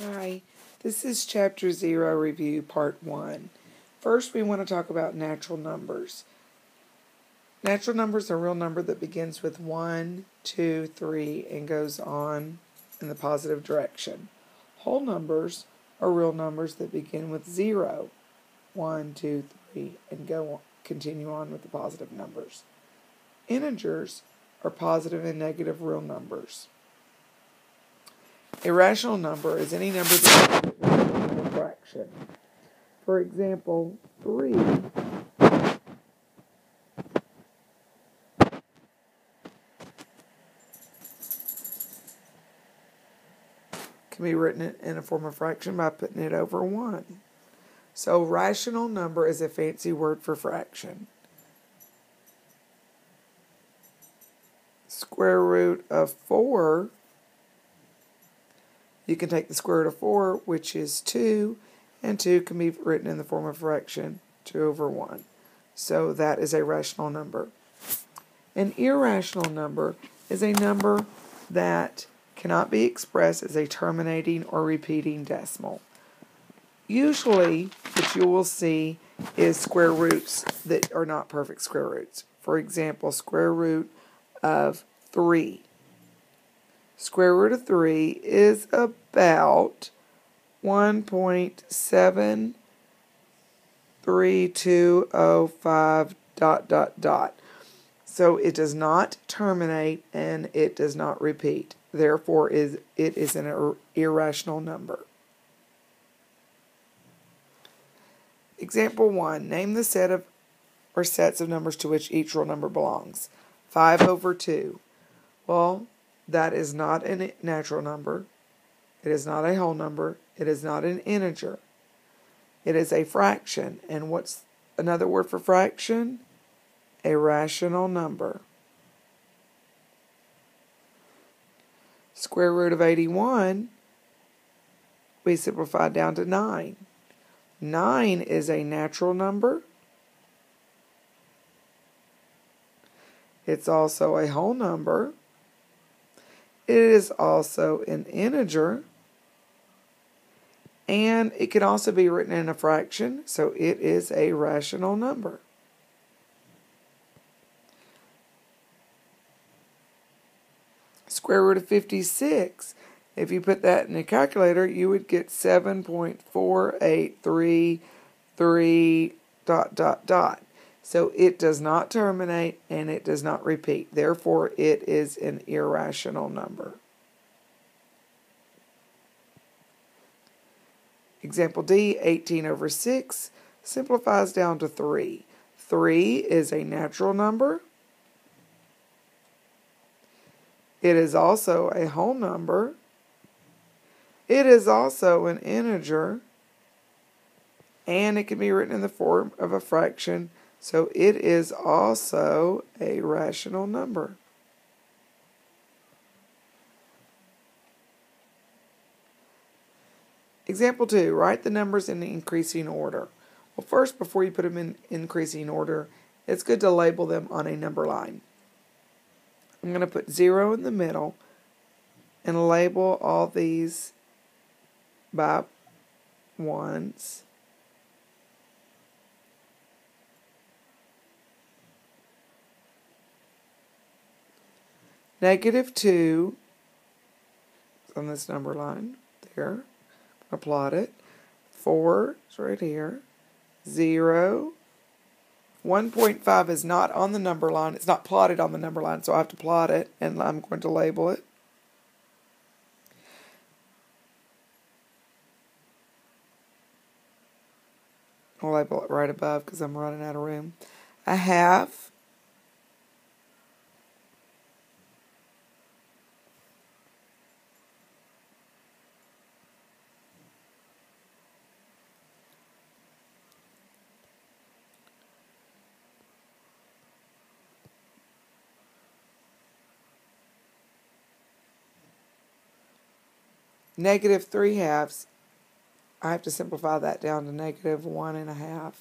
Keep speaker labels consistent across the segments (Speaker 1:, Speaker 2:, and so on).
Speaker 1: Hi, this is Chapter 0 Review Part 1. First, we want to talk about natural numbers. Natural numbers are a real number that begins with 1, 2, 3, and goes on in the positive direction. Whole numbers are real numbers that begin with 0, 1, 2, 3, and continue on with the positive numbers. Integers are positive and negative real numbers. A rational number is any number that is a fraction. For example, 3 can be written in a form of fraction by putting it over 1. So rational number is a fancy word for fraction. Square root of 4, you can take the square root of 4, which is 2, and 2 can be written in the form of fraction, 2 over 1. So that is a rational number. An irrational number is a number that cannot be expressed as a terminating or repeating decimal. Usually, what you will see is square roots that are not perfect square roots. For example, square root of 3. Square root of 3 is about 1.73205 ... So it does not terminate and it does not repeat. Therefore, it is an irrational number. Example 1. Name the set of or sets of numbers to which each real number belongs. 5 over 2. Well, that is not a natural number. It is not a whole number. It is not an integer. It is a fraction. And what's another word for fraction? A rational number. Square root of 81, we simplify down to 9. 9 is a natural number. It's also a whole number. It is also an integer. And it can also be written in a fraction, so it is a rational number. Square root of 56. If you put that in a calculator, you would get 7.4833 ... So it does not terminate and it does not repeat. Therefore, it is an irrational number. Example D, 18 over 6 simplifies down to 3. 3 is a natural number. It is also a whole number. It is also an integer. And it can be written in the form of a fraction. So it is also a rational number. Example 2, write the numbers in increasing order. Well, first, before you put them in increasing order, it's good to label them on a number line. I'm going to put 0 in the middle and label all these by 1s. -2 is on this number line there. I'll plot it. 4 is right here. 0. 1.5 is not on the number line. It's not plotted on the number line, so I have to plot it, and I'm going to label it. I'll label it right above because I'm running out of room. 1/2. -3/2. I have to simplify that down to -1.5.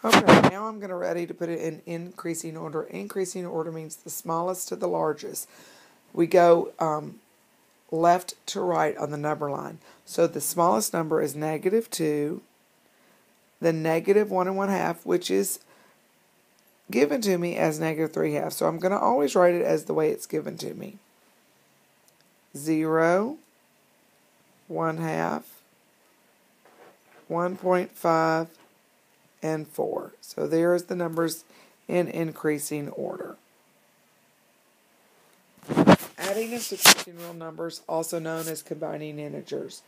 Speaker 1: Okay, now I'm ready to put it in increasing order. Increasing order means the smallest to the largest. We go left to right on the number line. So the smallest number is -2, then -1 1/2, which is given to me as -3/2. So I'm going to always write it as the way it's given to me. 0, 1/2, 1.5, and 4. So there's the numbers in increasing order. Adding and subtracting real numbers, also known as combining integers.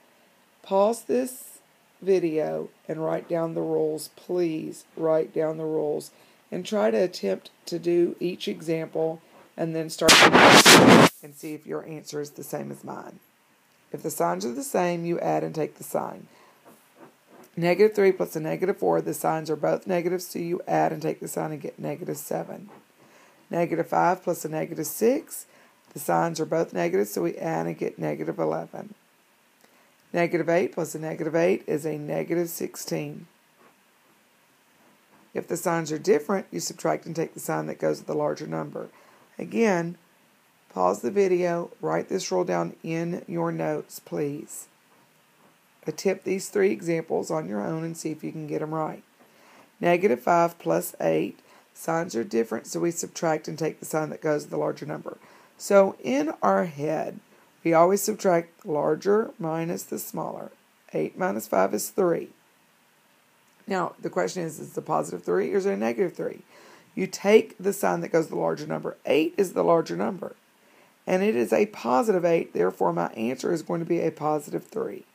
Speaker 1: Pause this video and write down the rules. Please write down the rules and try to attempt to do each example and then start and see if your answer is the same as mine. If the signs are the same, you add and take the sign. -3 plus a -4, the signs are both negatives, so you add and take the sign and get -7. -5 plus a -6, the signs are both negatives, so we add and get -11. -8 plus a -8 is a -16. If the signs are different, you subtract and take the sign that goes with the larger number. Again, pause the video, write this rule down in your notes, please. Attempt these 3 examples on your own and see if you can get them right. -5 plus 8, signs are different, so we subtract and take the sign that goes with the larger number. So in our head, we always subtract the larger minus the smaller. 8 minus 5 is 3. Now, the question is it a positive 3 or is it a -3? You take the sign that goes with the larger number. 8 is the larger number. And it is a positive 8, therefore my answer is going to be a positive 3.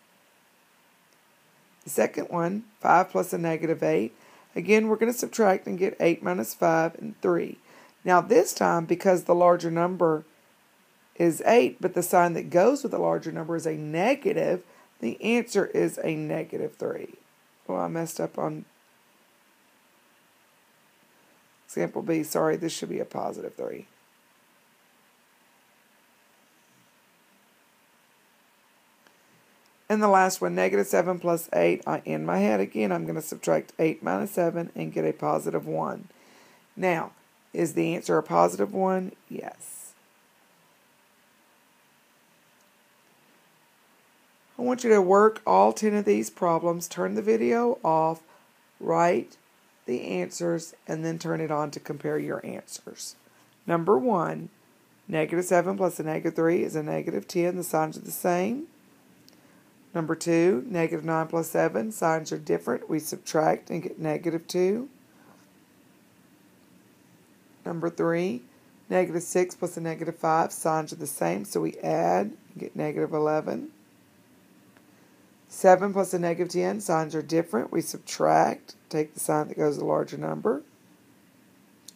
Speaker 1: The second one, 5 plus a -8. Again, we're going to subtract and get 8 minus 5 and 3. Now this time, because the larger number is 8, but the sign that goes with the larger number is a negative, the answer is a -3. Well, I messed up on example B. Sorry, this should be a positive 3. And the last one, -7 plus 8. In my head, again, I'm going to subtract 8 minus 7 and get a positive 1. Now, is the answer a positive 1? Yes. I want you to work all 10 of these problems, turn the video off, write the answers, and then turn it on to compare your answers. Number 1, -7 plus a -3 is a -10. The signs are the same. Number 2, -9 plus 7, signs are different. We subtract and get -2. Number 3, -6 plus a -5, signs are the same, so we add and get -11. 7 plus a -10, signs are different. We subtract, take the sign that goes with the larger number,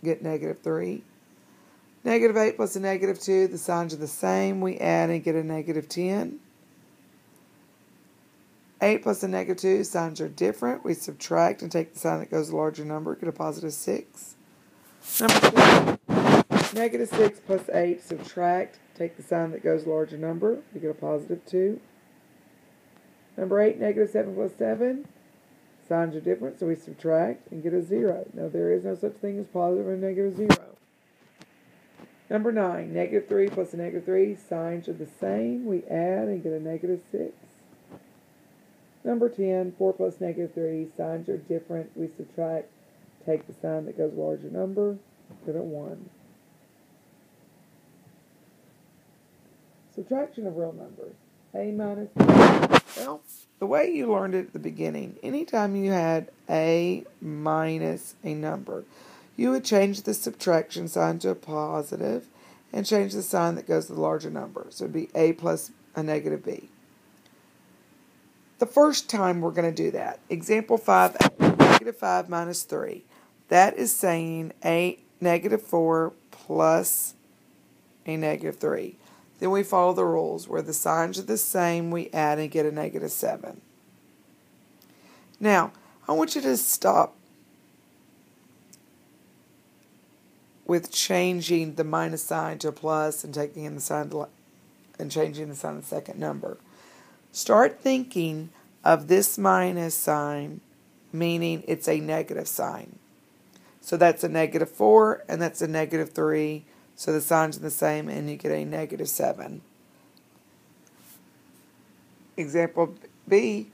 Speaker 1: get -3. -8 plus a -2, the signs are the same. We add and get a -10. 8 plus a -2, signs are different. We subtract and take the sign that goes with the larger number, get a positive 6. Number 4, -6 plus 8, subtract, take the sign that goes with the larger number, we get a positive 2. Number 8, -7 plus 7, signs are different, so we subtract and get a 0. Now there is no such thing as positive and -0. Number 9, -3 plus a -3, signs are the same. We add and get a -6. Number 10, 4 plus -3, signs are different. We subtract, take the sign that goes larger number, get a 1. Subtraction of real numbers. A minus B. Well, the way you learned it at the beginning, anytime you had A minus a number, you would change the subtraction sign to a positive and change the sign that goes to the larger number. So it would be A plus a -B. The first time we're going to do that, example 5A, -5 minus 3. That is saying a -4 plus a -3. Then we follow the rules. Where the signs are the same, we add and get a -7. Now, I want you to stop with changing the minus sign to a plus and taking in the sign and changing the sign of the second number. Start thinking of this minus sign meaning it's a negative sign. So that's a -4 and that's a -3. So the signs are the same and you get a -7. Example B,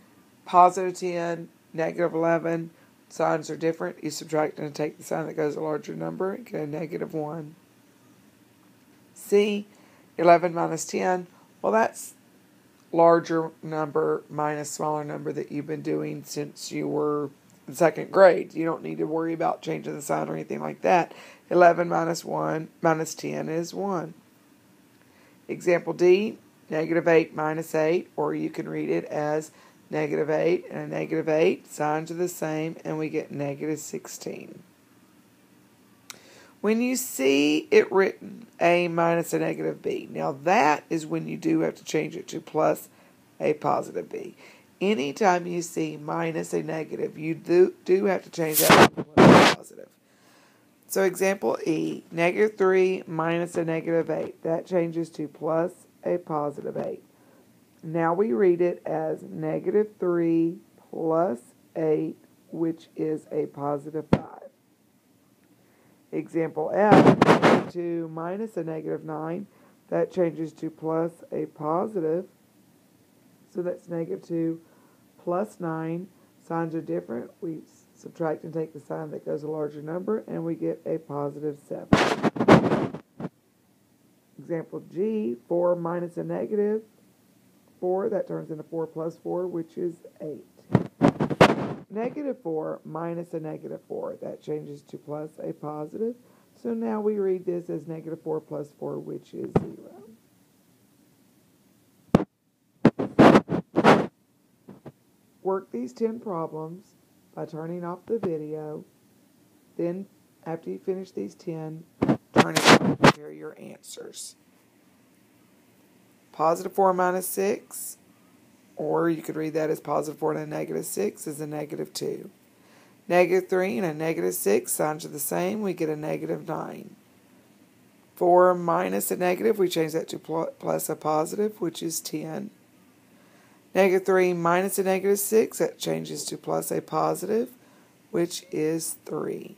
Speaker 1: +10, -11. Signs are different. You subtract and take the sign that goes a larger number and get a -1. C, 11 minus 10. Well, that's larger number minus smaller number that you've been doing since you were in second grade. You don't need to worry about changing the sign or anything like that. 11 minus 1 minus 10 is 1. Example D, -8 minus 8, or you can read it as -8 and a -8. Signs are the same, and we get -16. When you see it written A minus a -B, now that is when you do have to change it to plus a +B. Anytime you see minus a negative, you do have to change that to plus a positive. So example E, -3 minus a -8. That changes to plus a +8. Now we read it as -3 plus 8, which is a +5. Example F, 2 minus a -9. That changes to plus a positive. So that's -2 plus 9. Signs are different. We subtract and take the sign that goes a larger number, and we get a +7. Example G, 4 minus a -4. That turns into 4 plus 4, which is 8. -4 minus a -4. That changes to plus a positive. So now we read this as -4 plus 4, which is 0. Work these 10 problems by turning off the video. Then, after you finish these 10, turn it on and hear your answers. +4 minus 6, or you could read that as +4 and a -6 is a -2. -3 and a -6, signs are the same, we get a -9. 4 minus a negative, we change that to plus a positive, which is 10. -3 minus a -6, that changes to plus a positive, which is 3.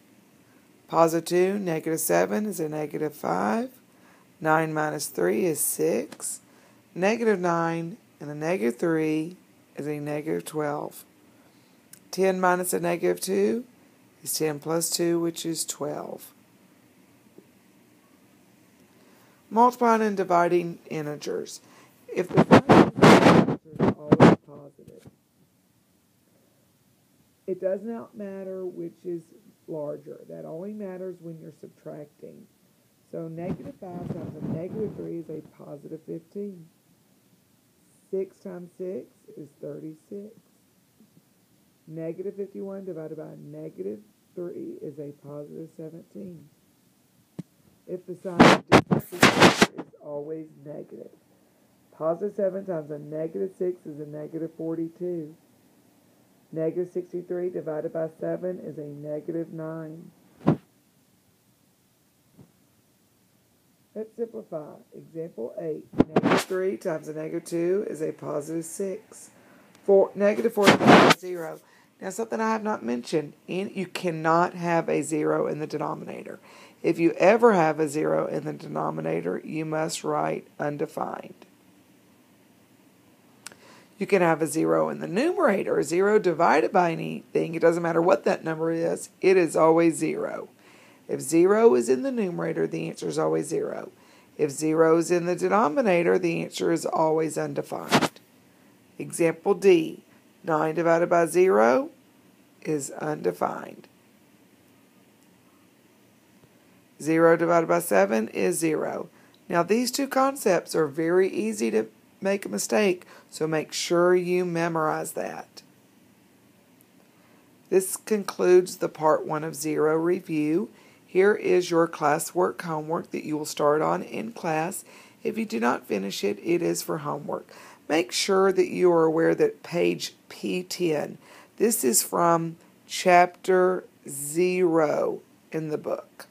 Speaker 1: +2, -7 is a -5. 9 minus 3 is 6. -9 and a -3 is a -12. 10 minus a -2 is 10 plus 2, which is 12. Multiplying and dividing integers. If the sign is always positive, it does not matter which is larger. That only matters when you're subtracting. So -5 times a -3 is a +15. 6 times 6 is 36. -51 divided by -3 is a +17. If the sign of difference is always negative. +7 times a -6 is a -42. -63 divided by 7 is a -9. Let's simplify. Example 8. -3 times a -2 is a +6. -4 is 0. Now something I have not mentioned, you cannot have a 0 in the denominator. If you ever have a 0 in the denominator, you must write undefined. You can have a 0 in the numerator. 0 divided by anything, it doesn't matter what that number is, it is always 0. If 0 is in the numerator, the answer is always 0. If 0 is in the denominator, the answer is always undefined. Example D, 9 divided by 0 is undefined. 0 divided by 7 is 0. Now these two concepts are very easy to make a mistake, so make sure you memorize that. This concludes the part 1 of 0 review. Here is your classwork homework that you will start on in class. If you do not finish it, it is for homework. Make sure that you are aware that page P10, this is from chapter 0 in the book.